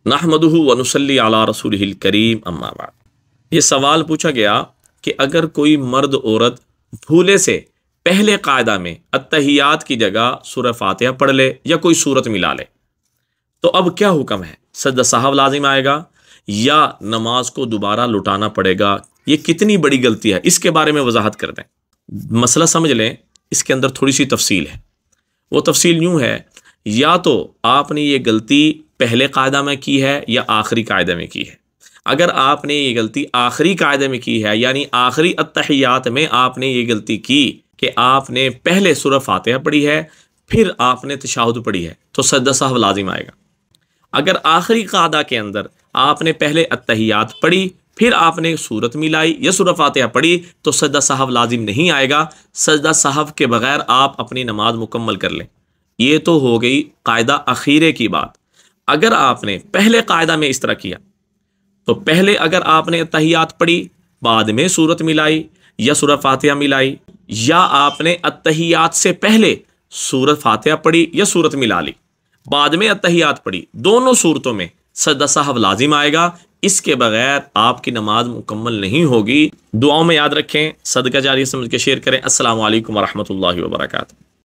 नहमदुहु व नुसल्ली अला रसूलिहिल करीम अम्मा बाद। ये सवाल पूछा गया कि अगर कोई मर्द औरत भूले से पहले कायदा में अत्तहियात की जगह सूरह फातिहा पढ़ ले या कोई सूरत मिला ले तो अब क्या हुक्म है? सजदा साहब लाजिम आएगा या नमाज को दोबारा लुटाना पड़ेगा? ये कितनी बड़ी गलती है, इसके बारे में वजाहत कर दें। मसला समझ लें, इसके अंदर थोड़ी सी तफसील है। वो तफसील यूँ है, या तो आपने ये गलती पहले कायदा में की है या आखिरी कायदे में की है। अगर आपने ये गलती आखिरी कायदे में की है, यानी आखिरी अत्तहियात में आपने ये गलती की कि आपने पहले सूरह फातिहा पढ़ी है फिर आपने तशहुद पढ़ी है, तो सजदा साहब लाजिम आएगा। अगर आखिरी कायदा के अंदर आपने पहले अत्तहियात पढ़ी फिर आपने सूरत मिलाई या सूरह फातिहा पढ़ी तो सजदा साहब लाजिम नहीं आएगा। सजदा साहब के बगैर आप अपनी नमाज मुकम्मल कर लें। ये तो हो गई कायदा अखीरे की बात। अगर आपने पहले कायदा में इस तरह किया तो पहले अगर आपने अत्तहियात पढ़ी, बाद में सूरत मिलाई या सूरह फातिहा मिलाई, या आपने अत्तहियात से पहले सूरत फातिहा पढ़ी या सूरत मिला ली, बाद में अत्तहियात पढ़ी, दोनों सूरतों में सजदा साहब लाजिम आएगा। इसके बगैर आपकी नमाज मुकम्मल नहीं होगी। दुआओं में याद रखें, सदका जारी समझ के शेयर करें। अस्सलामु अलैकुम वरहमतुल्लाहि वबरकातुहू।